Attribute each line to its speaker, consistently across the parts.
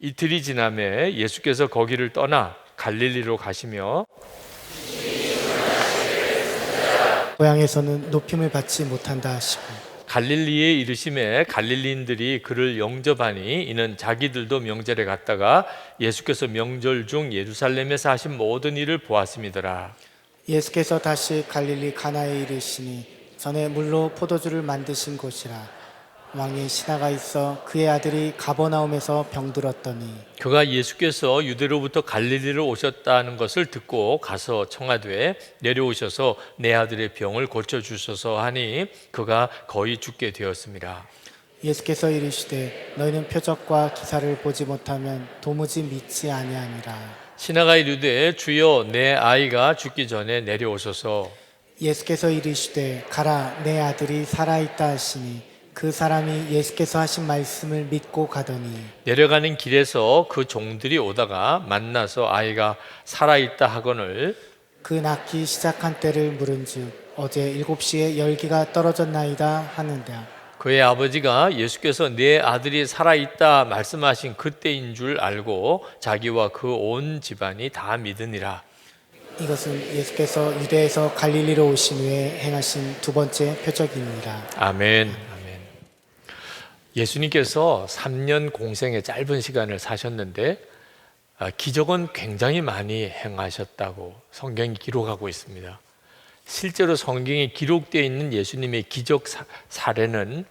Speaker 1: 이틀이 지남에 예수께서 거기를 떠나 갈릴리로 가시며
Speaker 2: 고향에서는 높임을 받지 못한다 하시고
Speaker 1: 갈릴리에 이르심에 갈릴리인들이 그를 영접하니 이는 자기들도 명절에 갔다가 예수께서 명절 중 예루살렘에서 하신 모든 일을 보았음이더라.
Speaker 2: 예수께서 다시 갈릴리 가나에 이르시니 전에 물로 포도주를 만드신 곳이라. 왕이 신하가 있어 그의 아들이 가버나움에서 병들었더니
Speaker 1: 그가 예수께서 유대로부터 갈릴리로 오셨다는 것을 듣고 가서 청하되 내려오셔서 내 아들의 병을 고쳐주소서 하니 그가 거의 죽게 되었습니다.
Speaker 2: 예수께서 이르시되 너희는 표적과 기사를 보지 못하면 도무지 믿지 아니하니라.
Speaker 1: 신하가 이르되 주여 내 아이가 죽기 전에 내려오소서.
Speaker 2: 예수께서 이르시되 가라 내 아들이 살아있다 하시니 그 사람이 예수께서 하신 말씀을 믿고 가더니
Speaker 1: 내려가는 길에서 그 종들이 오다가 만나서 아이가 살아있다 하거늘
Speaker 2: 그 낳기 시작한 때를 물은즉 어제 7시에 열기가 떨어졌나이다 하는데
Speaker 1: 그의 아버지가 예수께서 내 아들이 살아있다 말씀하신 그때인 줄 알고 자기와 그 온 집안이 다 믿으니라.
Speaker 2: 이것은 예수께서 유대에서 갈릴리로 오신 후에 행하신 두 번째 표적입니다.
Speaker 1: 아멘. 예수님께서 3년 공생의 짧은 시간을 사셨는데 기적은 굉장히 많이 행하셨다고 성경이 기록하고 있습니다. 실제로 성경에 기록되어 있는 예수님의 기적 사례는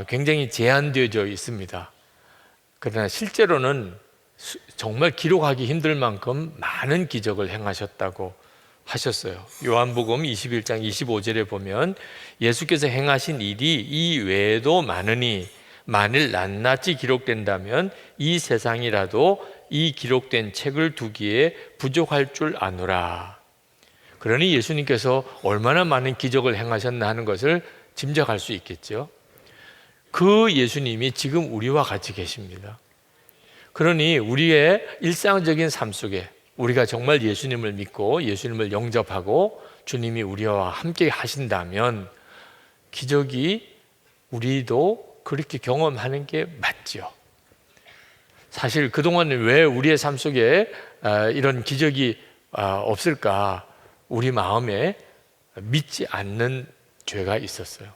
Speaker 1: 굉장히 제한되어져 있습니다. 그러나 실제로는 정말 기록하기 힘들 만큼 많은 기적을 행하셨다고 하셨어요. 요한복음 21장 25절에 보면 예수께서 행하신 일이 이 외에도 많으니 만일 낱낱이 기록된다면 이 세상이라도 이 기록된 책을 두기에 부족할 줄 아노라. 그러니 예수님께서 얼마나 많은 기적을 행하셨나 하는 것을 짐작할 수 있겠죠. 그 예수님이 지금 우리와 같이 계십니다. 그러니 우리의 일상적인 삶 속에 우리가 정말 예수님을 믿고 예수님을 영접하고 주님이 우리와 함께 하신다면 기적이 우리도 그렇게 경험하는 게 맞죠. 사실 그동안은 왜 우리의 삶 속에 이런 기적이 없을까? 우리 마음에 믿지 않는 죄가 있었어요.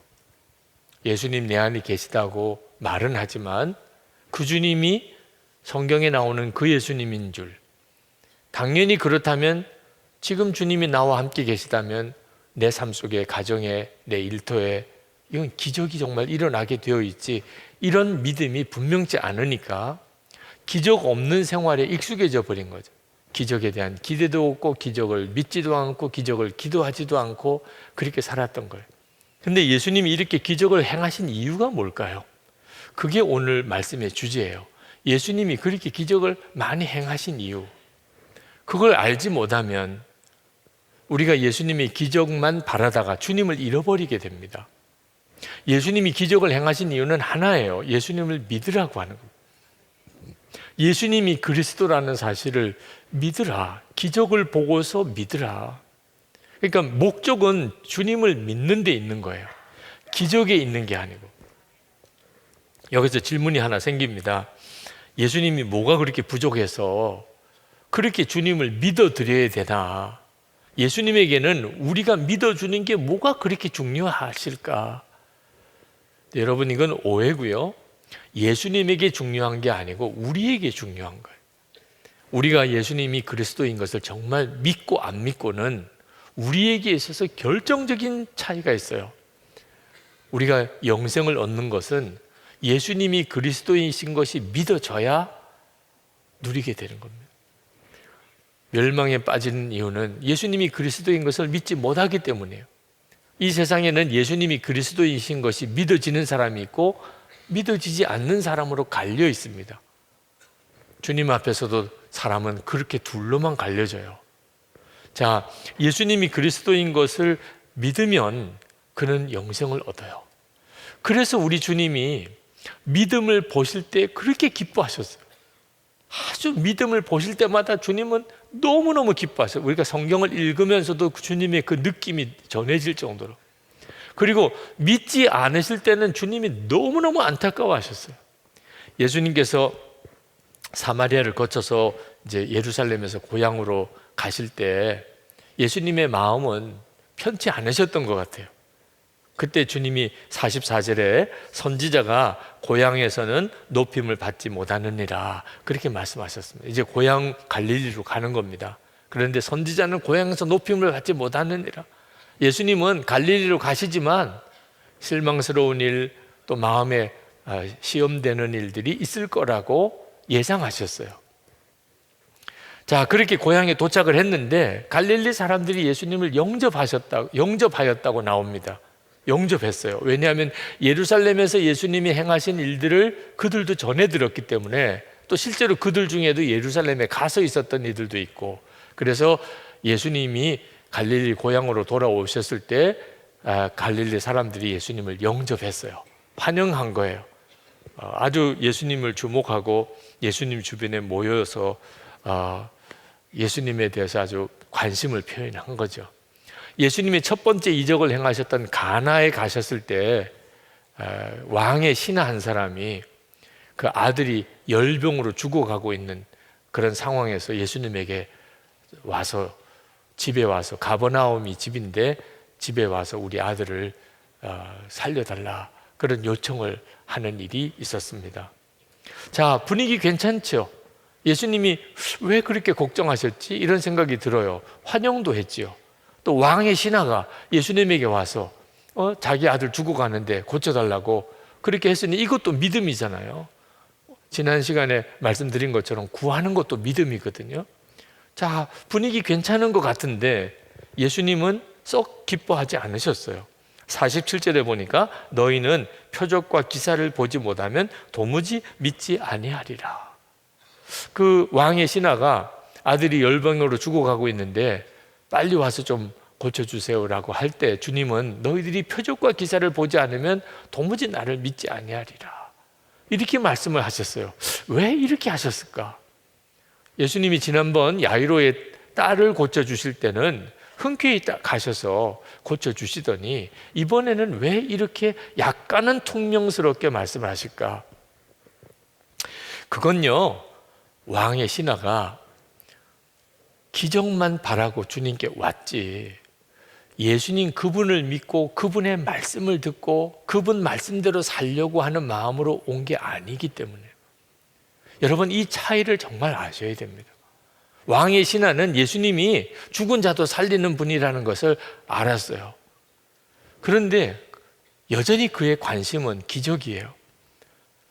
Speaker 1: 예수님 내 안에 계시다고 말은 하지만 그 주님이 성경에 나오는 그 예수님인 줄, 당연히 그렇다면 지금 주님이 나와 함께 계시다면 내 삶 속에, 가정에, 내 일터에 이건 기적이 정말 일어나게 되어 있지, 이런 믿음이 분명치 않으니까 기적 없는 생활에 익숙해져 버린 거죠. 기적에 대한 기대도 없고 기적을 믿지도 않고 기적을 기도하지도 않고 그렇게 살았던 거예요. 근데 예수님이 이렇게 기적을 행하신 이유가 뭘까요? 그게 오늘 말씀의 주제예요. 예수님이 그렇게 기적을 많이 행하신 이유, 그걸 알지 못하면 우리가 예수님의 기적만 바라다가 주님을 잃어버리게 됩니다. 예수님이 기적을 행하신 이유는 하나예요. 예수님을 믿으라고 하는 겁니다. 예수님이 그리스도라는 사실을 믿으라. 기적을 보고서 믿으라. 그러니까 목적은 주님을 믿는 데 있는 거예요. 기적에 있는 게 아니고. 여기서 질문이 하나 생깁니다. 예수님이 뭐가 그렇게 부족해서 그렇게 주님을 믿어드려야 되나? 예수님에게는 우리가 믿어주는 게 뭐가 그렇게 중요하실까? 여러분, 이건 오해고요. 예수님에게 중요한 게 아니고 우리에게 중요한 거예요. 우리가 예수님이 그리스도인 것을 정말 믿고 안 믿고는 우리에게 있어서 결정적인 차이가 있어요. 우리가 영생을 얻는 것은 예수님이 그리스도이신 것이 믿어져야 누리게 되는 겁니다. 멸망에 빠지는 이유는 예수님이 그리스도인 것을 믿지 못하기 때문이에요. 이 세상에는 예수님이 그리스도이신 것이 믿어지는 사람이 있고 믿어지지 않는 사람으로 갈려 있습니다. 주님 앞에서도 사람은 그렇게 둘로만 갈려져요. 자, 예수님이 그리스도인 것을 믿으면 그는 영생을 얻어요. 그래서 우리 주님이 믿음을 보실 때 그렇게 기뻐하셨어요. 아주 믿음을 보실 때마다 주님은 너무너무 기뻐하셔요. 우리가 성경을 읽으면서도 주님의 그 느낌이 전해질 정도로. 그리고 믿지 않으실 때는 주님이 너무너무 안타까워하셨어요. 예수님께서 사마리아를 거쳐서 이제 예루살렘에서 고향으로 가실 때 예수님의 마음은 편치 않으셨던 것 같아요. 그때 주님이 44절에 선지자가 고향에서는 높임을 받지 못하느니라 그렇게 말씀하셨습니다. 이제 고향 갈릴리로 가는 겁니다. 그런데 선지자는 고향에서 높임을 받지 못하느니라. 예수님은 갈릴리로 가시지만 실망스러운 일, 또 마음에 시험되는 일들이 있을 거라고 예상하셨어요. 자, 그렇게 고향에 도착을 했는데 갈릴리 사람들이 예수님을 영접하였다고 나옵니다. 영접했어요. 왜냐하면 예루살렘에서 예수님이 행하신 일들을 그들도 전해 들었기 때문에, 또 실제로 그들 중에도 예루살렘에 가서 있었던 이들도 있고, 그래서 예수님이 갈릴리 고향으로 돌아오셨을 때 갈릴리 사람들이 예수님을 영접했어요. 환영한 거예요. 아주 예수님을 주목하고 예수님 주변에 모여서 예수님에 대해서 아주 관심을 표현한 거죠. 예수님이 첫 번째 이적을 행하셨던 가나에 가셨을 때 왕의 신하 한 사람이 그 아들이 열병으로 죽어가고 있는 그런 상황에서 예수님에게 와서, 집에 와서, 가버나움이 집인데 집에 와서 우리 아들을 살려달라 그런 요청을 하는 일이 있었습니다. 자, 분위기 괜찮죠? 예수님이 왜 그렇게 걱정하셨지? 이런 생각이 들어요. 환영도 했지요. 또 왕의 신하가 예수님에게 와서 자기 아들 죽어가는데 고쳐달라고 그렇게 했으니 이것도 믿음이잖아요. 지난 시간에 말씀드린 것처럼 구하는 것도 믿음이거든요. 자, 분위기 괜찮은 것 같은데 예수님은 썩 기뻐하지 않으셨어요. 47절에 보니까 너희는 표적과 기사를 보지 못하면 도무지 믿지 아니하리라. 그 왕의 신하가 아들이 열병으로 죽어가고 있는데 빨리 와서 좀 고쳐주세요라고 할 때 주님은 너희들이 표적과 기사를 보지 않으면 도무지 나를 믿지 아니하리라 이렇게 말씀을 하셨어요. 왜 이렇게 하셨을까? 예수님이 지난번 야이로의 딸을 고쳐주실 때는 흔쾌히 가셔서 고쳐주시더니 이번에는 왜 이렇게 약간은 퉁명스럽게 말씀을 하실까? 그건요, 왕의 신하가 기적만 바라고 주님께 왔지, 예수님 그분을 믿고 그분의 말씀을 듣고 그분 말씀대로 살려고 하는 마음으로 온 게 아니기 때문에, 여러분 이 차이를 정말 아셔야 됩니다. 왕의 신하는 예수님이 죽은 자도 살리는 분이라는 것을 알았어요. 그런데 여전히 그의 관심은 기적이에요.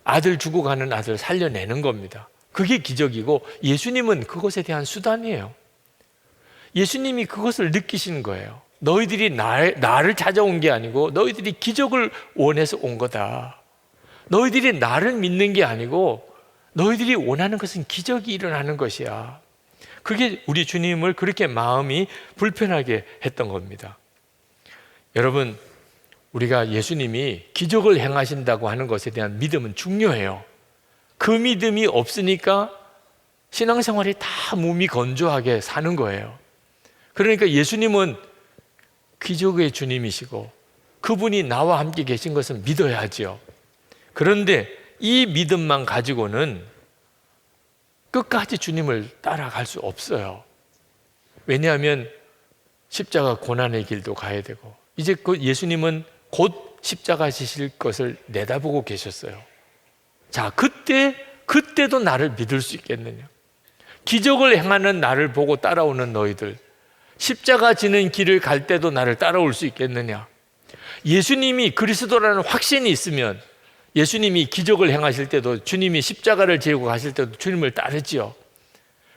Speaker 1: 아들 죽어가는 아들 살려내는 겁니다. 그게 기적이고 예수님은 그것에 대한 수단이에요. 예수님이 그것을 느끼신 거예요. 너희들이 나를 찾아온 게 아니고 너희들이 기적을 원해서 온 거다. 너희들이 나를 믿는 게 아니고 너희들이 원하는 것은 기적이 일어나는 것이야. 그게 우리 주님을 그렇게 마음이 불편하게 했던 겁니다. 여러분, 우리가 예수님이 기적을 행하신다고 하는 것에 대한 믿음은 중요해요. 그 믿음이 없으니까 신앙생활이 다 몸이 건조하게 사는 거예요. 그러니까 예수님은 기적의 주님이시고 그분이 나와 함께 계신 것은 믿어야죠. 그런데 이 믿음만 가지고는 끝까지 주님을 따라갈 수 없어요. 왜냐하면 십자가 고난의 길도 가야 되고, 이제 그 예수님은 곧 십자가 지실 것을 내다보고 계셨어요. 자, 그때도 나를 믿을 수 있겠느냐? 기적을 행하는 나를 보고 따라오는 너희들, 십자가 지는 길을 갈 때도 나를 따라올 수 있겠느냐? 예수님이 그리스도라는 확신이 있으면 예수님이 기적을 행하실 때도, 주님이 십자가를 지고 가실 때도 주님을 따르지요.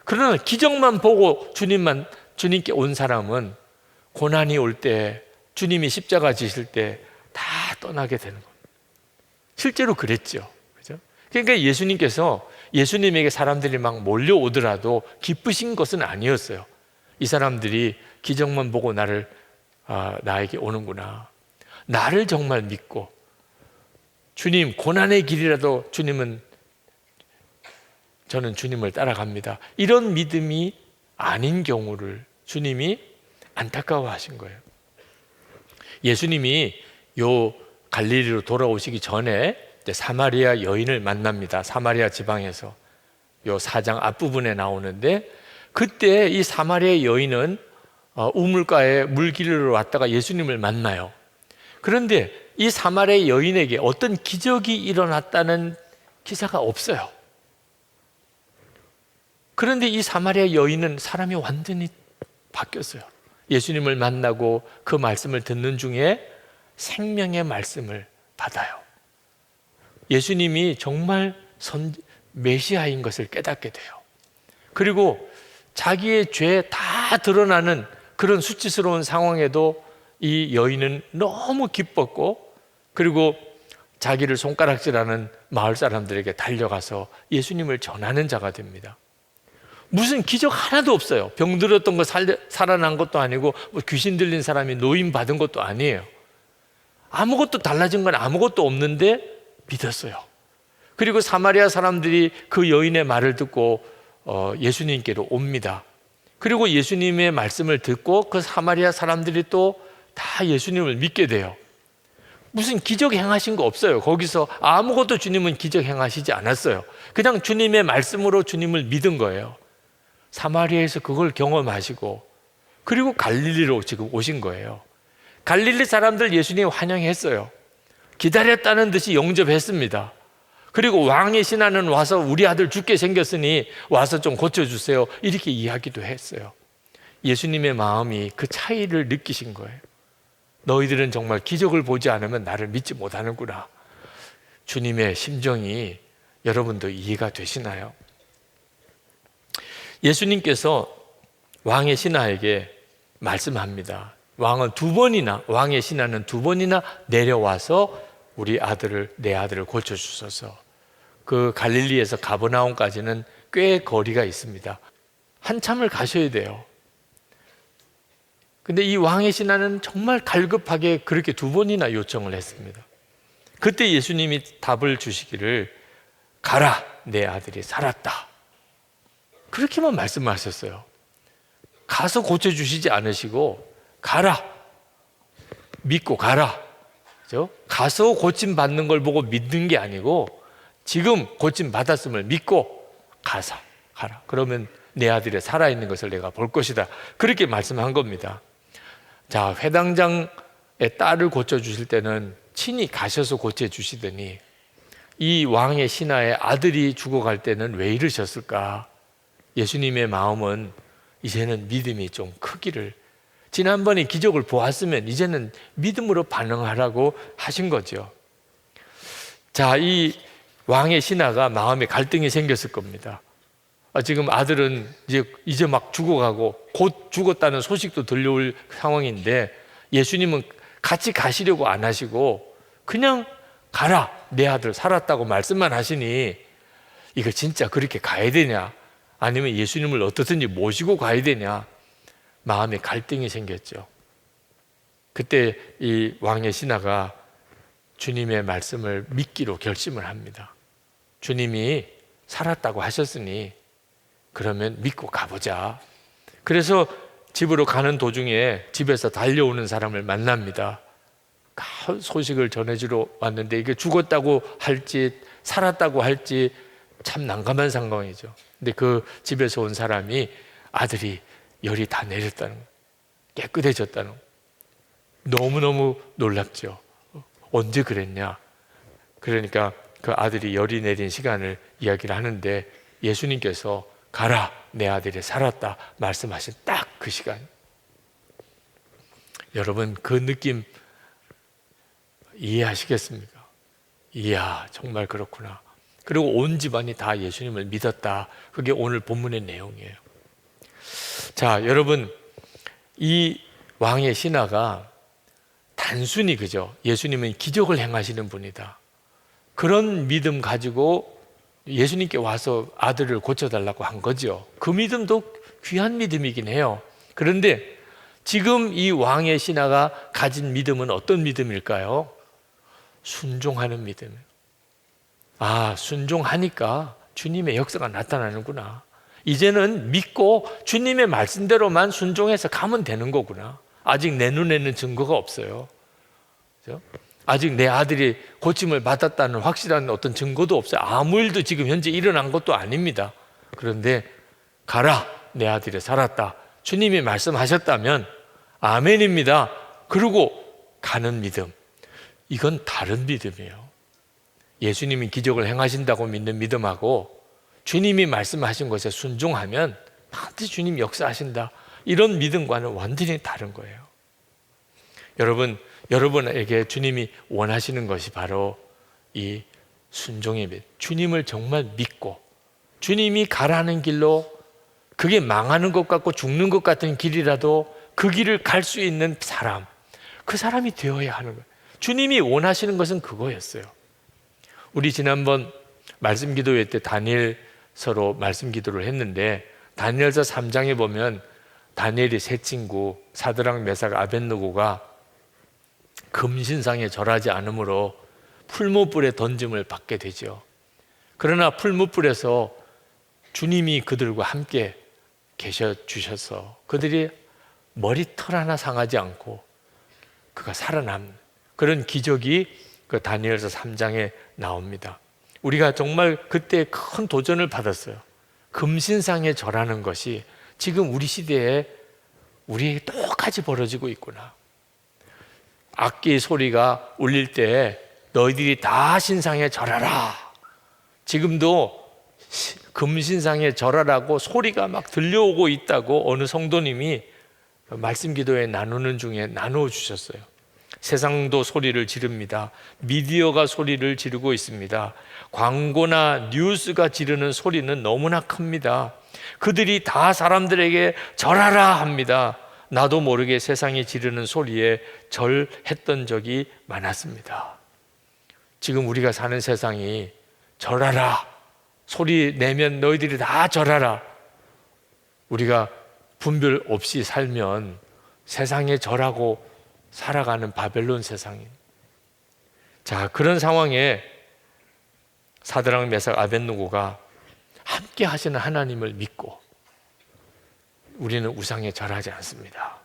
Speaker 1: 그러나 기적만 보고 주님께 온 사람은 고난이 올 때, 주님이 십자가 지실 때 다 떠나게 되는 겁니다. 실제로 그랬죠. 그죠? 그러니까 예수님께서 예수님에게 사람들이 막 몰려오더라도 기쁘신 것은 아니었어요. 이 사람들이 기적만 보고 나에게 오는구나. 나를 정말 믿고 주님, 고난의 길이라도 저는 주님을 따라갑니다. 이런 믿음이 아닌 경우를 주님이 안타까워하신 거예요. 예수님이 요 갈릴리로 돌아오시기 전에 사마리아 여인을 만납니다. 사마리아 지방에서. 요 4장 앞부분에 나오는데, 그때 이 사마리아 여인은 우물가에 물 기르러 왔다가 예수님을 만나요. 그런데 이 사마리아 여인에게 어떤 기적이 일어났다는 기사가 없어요. 그런데 이 사마리아 여인은 사람이 완전히 바뀌었어요. 예수님을 만나고 그 말씀을 듣는 중에 생명의 말씀을 받아요. 예수님이 정말 메시아인 것을 깨닫게 돼요. 그리고 자기의 죄 다 드러나는 그런 수치스러운 상황에도 이 여인은 너무 기뻤고, 그리고 자기를 손가락질하는 마을 사람들에게 달려가서 예수님을 전하는 자가 됩니다. 무슨 기적 하나도 없어요. 병들었던 거 살아난 것도 아니고, 뭐 귀신 들린 사람이 노임 받은 것도 아니에요. 아무것도 달라진 건 아무것도 없는데 믿었어요. 그리고 사마리아 사람들이 그 여인의 말을 듣고 예수님께로 옵니다. 그리고 예수님의 말씀을 듣고 그 사마리아 사람들이 또 다 예수님을 믿게 돼요. 무슨 기적 행하신 거 없어요. 거기서 아무것도 주님은 기적 행하시지 않았어요. 그냥 주님의 말씀으로 주님을 믿은 거예요. 사마리아에서 그걸 경험하시고, 그리고 갈릴리로 지금 오신 거예요. 갈릴리 사람들 예수님 환영했어요. 기다렸다는 듯이 영접했습니다. 그리고 왕의 신하는 와서 우리 아들 죽게 생겼으니 와서 좀 고쳐주세요, 이렇게 이야기도 했어요. 예수님의 마음이 그 차이를 느끼신 거예요. 너희들은 정말 기적을 보지 않으면 나를 믿지 못하는구나. 주님의 심정이 여러분도 이해가 되시나요? 예수님께서 왕의 신하에게 말씀합니다. 왕의 신하는 두 번이나 내려와서 내 아들을 고쳐주소서. 그 갈릴리에서 가버나움까지는 꽤 거리가 있습니다. 한참을 가셔야 돼요. 근데 이 왕의 신하는 정말 갈급하게 그렇게 두 번이나 요청을 했습니다. 그때 예수님이 답을 주시기를, 가라, 내 아들이 살았다. 그렇게만 말씀하셨어요. 가서 고쳐주시지 않으시고, 가라, 믿고 가라. 그죠? 가서 고침 받는 걸 보고 믿는 게 아니고, 지금 고침 받았음을 믿고 가라. 그러면 내 아들이 살아있는 것을 내가 볼 것이다. 그렇게 말씀한 겁니다. 자, 회당장의 딸을 고쳐주실 때는 친히 가셔서 고쳐주시더니, 이 왕의 신하의 아들이 죽어갈 때는 왜 이러셨을까? 예수님의 마음은 이제는 믿음이 좀 크기를, 지난번에 기적을 보았으면 이제는 믿음으로 반응하라고 하신 거죠. 자, 이 왕의 신하가 마음에 갈등이 생겼을 겁니다. 지금 아들은 이제 막 죽어가고 곧 죽었다는 소식도 들려올 상황인데, 예수님은 같이 가시려고 안 하시고 그냥 가라, 내 아들 살았다고 말씀만 하시니, 이거 진짜 그렇게 가야 되냐, 아니면 예수님을 어떻든지 모시고 가야 되냐, 마음에 갈등이 생겼죠. 그때 이 왕의 신하가 주님의 말씀을 믿기로 결심을 합니다. 주님이 살았다고 하셨으니 그러면 믿고 가보자. 그래서 집으로 가는 도중에 집에서 달려오는 사람을 만납니다. 소식을 전해주러 왔는데, 이게 죽었다고 할지 살았다고 할지 참 난감한 상황이죠. 근데 그 집에서 온 사람이 아들이 열이 다 내렸다는 거, 깨끗해졌다는 거. 너무너무 놀랍죠. 언제 그랬냐? 그러니까 그 아들이 열이 내린 시간을 이야기를 하는데, 예수님께서 가라, 내 아들이 살았다 말씀하신 딱 그 시간. 여러분, 그 느낌 이해하시겠습니까? 이야, 정말 그렇구나. 그리고 온 집안이 다 예수님을 믿었다. 그게 오늘 본문의 내용이에요. 자, 여러분, 이 왕의 신하가 단순히, 그죠, 예수님은 기적을 행하시는 분이다, 그런 믿음 가지고 예수님께 와서 아들을 고쳐달라고 한 거죠. 그 믿음도 귀한 믿음이긴 해요. 그런데 지금 이 왕의 신하가 가진 믿음은 어떤 믿음일까요? 순종하는 믿음이에요. 아, 순종하니까 주님의 역사가 나타나는구나. 이제는 믿고 주님의 말씀대로만 순종해서 가면 되는 거구나. 아직 내 눈에는 증거가 없어요. 그렇죠? 아직 내 아들이 고침을 받았다는 확실한 어떤 증거도 없어요. 아무 일도 지금 현재 일어난 것도 아닙니다. 그런데 가라, 내 아들이 살았다, 주님이 말씀하셨다면 아멘입니다. 그러고 가는 믿음, 이건 다른 믿음이에요. 예수님이 기적을 행하신다고 믿는 믿음하고 주님이 말씀하신 것에 순종하면 반드시 주님 역사하신다, 이런 믿음과는 완전히 다른 거예요. 여러분에게 주님이 원하시는 것이 바로 이 순종의 믿음, 주님을 정말 믿고 주님이 가라는 길로, 그게 망하는 것 같고 죽는 것 같은 길이라도 그 길을 갈 수 있는 사람, 그 사람이 되어야 하는 거예요. 주님이 원하시는 것은 그거였어요. 우리 지난번 말씀 기도회 때 다니엘서로 말씀 기도를 했는데, 다니엘서 3장에 보면 다니엘이 세 친구 사드락 메삭 아벳느고가 금신상에 절하지 않으므로 풀무불에 던짐을 받게 되죠. 그러나 풀무불에서 주님이 그들과 함께 계셔 주셔서 그들이 머리털 하나 상하지 않고 그가 살아남는 그런 기적이 그 다니엘서 3장에 나옵니다. 우리가 정말 그때 큰 도전을 받았어요. 금신상에 절하는 것이 지금 우리 시대에 우리에게 똑같이 벌어지고 있구나. 악기 소리가 울릴 때 너희들이 다 신상에 절하라. 지금도 금신상에 절하라고 소리가 막 들려오고 있다고 어느 성도님이 말씀 기도에 나누는 중에 나누어 주셨어요. 세상도 소리를 지릅니다. 미디어가 소리를 지르고 있습니다. 광고나 뉴스가 지르는 소리는 너무나 큽니다. 그들이 다 사람들에게 절하라 합니다. 나도 모르게 세상이 지르는 소리에 절했던 적이 많았습니다. 지금 우리가 사는 세상이 절하라, 소리 내면 너희들이 다 절하라, 우리가 분별 없이 살면 세상에 절하고 살아가는 바벨론 세상입니다. 자, 그런 상황에 사드락 메삭 아벳느고가 함께 하시는 하나님을 믿고 우리는 우상에 절하지 않습니다.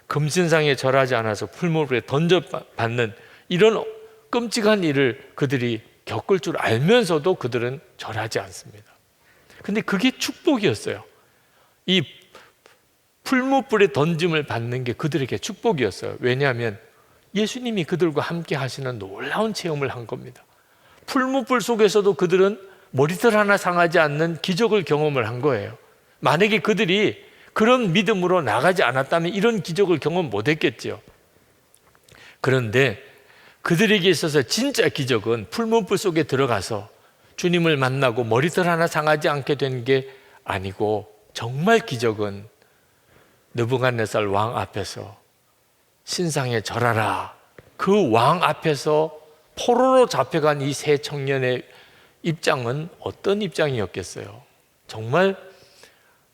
Speaker 1: 금신상에 절하지 않아서 풀무불에 던져받는 이런 끔찍한 일을 그들이 겪을 줄 알면서도 그들은 절하지 않습니다. 근데 그게 축복이었어요. 이 풀무불에 던짐을 받는 게 그들에게 축복이었어요. 왜냐하면 예수님이 그들과 함께 하시는 놀라운 체험을 한 겁니다. 풀무불 속에서도 그들은 머리털 하나 상하지 않는 기적을 경험을 한 거예요. 만약에 그들이 그런 믿음으로 나가지 않았다면 이런 기적을 경험 못했겠죠. 그런데 그들에게 있어서 진짜 기적은 풀무불 속에 들어가서 주님을 만나고 머리털 하나 상하지 않게 된 게 아니고, 정말 기적은 느부갓네살 왕 앞에서 신상에 절하라, 그 왕 앞에서 포로로 잡혀간 이 세 청년의 입장은 어떤 입장이었겠어요? 정말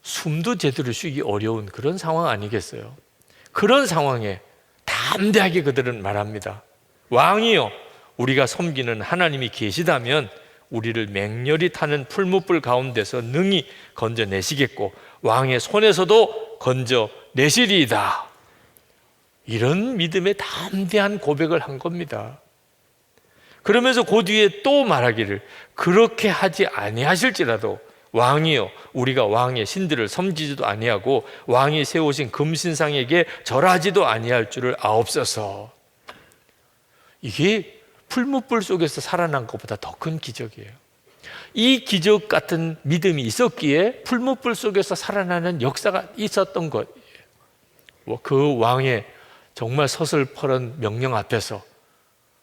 Speaker 1: 숨도 제대로 쉬기 어려운 그런 상황 아니겠어요? 그런 상황에 담대하게 그들은 말합니다. 왕이여, 우리가 섬기는 하나님이 계시다면 우리를 맹렬히 타는 풀무불 가운데서 능히 건져내시겠고 왕의 손에서도 건져내시리이다. 이런 믿음의 담대한 고백을 한 겁니다. 그러면서 그 뒤에 또 말하기를, 그렇게 하지 아니하실지라도 왕이여, 우리가 왕의 신들을 섬기지도 아니하고 왕이 세우신 금신상에게 절하지도 아니할 줄을 아옵소서. 이게 풀무불 속에서 살아난 것보다 더 큰 기적이에요. 이 기적 같은 믿음이 있었기에 풀무불 속에서 살아나는 역사가 있었던 거예요. 그 왕의 정말 서슬퍼런 명령 앞에서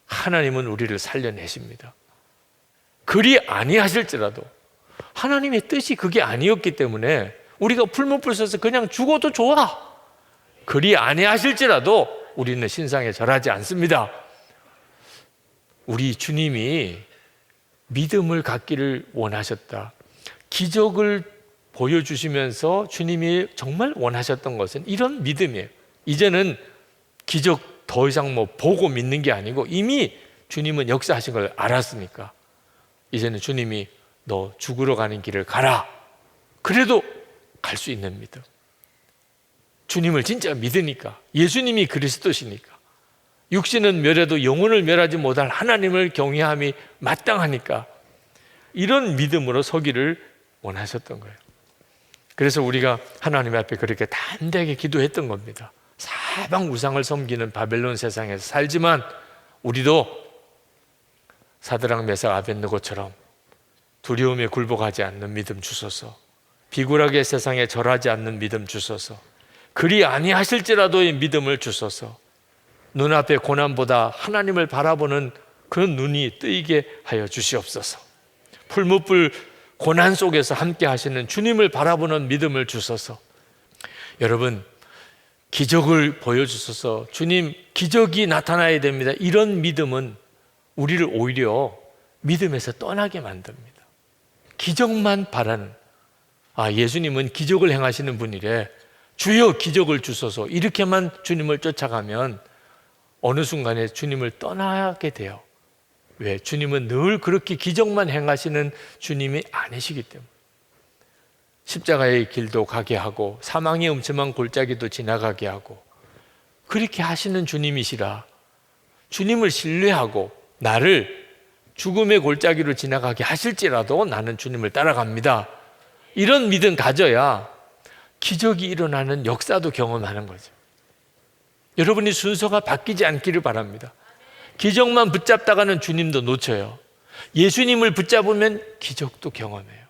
Speaker 1: 하나님은 우리를 살려내십니다. 그리 아니하실지라도, 하나님의 뜻이 그게 아니었기 때문에 우리가 풀무불 속에서 그냥 죽어도 좋아, 그리 아니하실지라도 우리는 신상에 절하지 않습니다. 우리 주님이 믿음을 갖기를 원하셨다. 기적을 보여주시면서 주님이 정말 원하셨던 것은 이런 믿음이에요. 이제는 기적 더 이상 보고 믿는 게 아니고 이미 주님은 역사하신 걸 알았으니까 이제는 주님이 너 죽으러 가는 길을 가라, 그래도 갈 수 있는 믿음. 주님을 진짜 믿으니까, 예수님이 그리스도시니까, 육신은 멸해도 영혼을 멸하지 못할 하나님을 경외함이 마땅하니까 이런 믿음으로 서기를 원하셨던 거예요. 그래서 우리가 하나님 앞에 그렇게 담대하게 기도했던 겁니다. 사방 우상을 섬기는 바벨론 세상에서 살지만 우리도 사드락 메삭 아벳느고처럼 두려움에 굴복하지 않는 믿음 주소서. 비굴하게 세상에 절하지 않는 믿음 주소서. 그리 아니하실지라도의 믿음을 주소서. 눈앞의 고난보다 하나님을 바라보는 그런 눈이 뜨이게 하여 주시옵소서. 풀무불 고난 속에서 함께 하시는 주님을 바라보는 믿음을 주소서. 여러분, 기적을 보여주소서. 주님, 기적이 나타나야 됩니다. 이런 믿음은 우리를 오히려 믿음에서 떠나게 만듭니다. 기적만 바라는, 예수님은 기적을 행하시는 분이래, 주여 기적을 주소서, 이렇게만 주님을 쫓아가면 어느 순간에 주님을 떠나게 돼요. 왜? 주님은 늘 그렇게 기적만 행하시는 주님이 아니시기 때문에. 십자가의 길도 가게 하고 사망의 음침한 골짜기도 지나가게 하고 그렇게 하시는 주님이시라 주님을 신뢰하고 나를 죽음의 골짜기로 지나가게 하실지라도 나는 주님을 따라갑니다. 이런 믿음 가져야 기적이 일어나는 역사도 경험하는 거죠. 여러분이 순서가 바뀌지 않기를 바랍니다. 기적만 붙잡다가는 주님도 놓쳐요. 예수님을 붙잡으면 기적도 경험해요.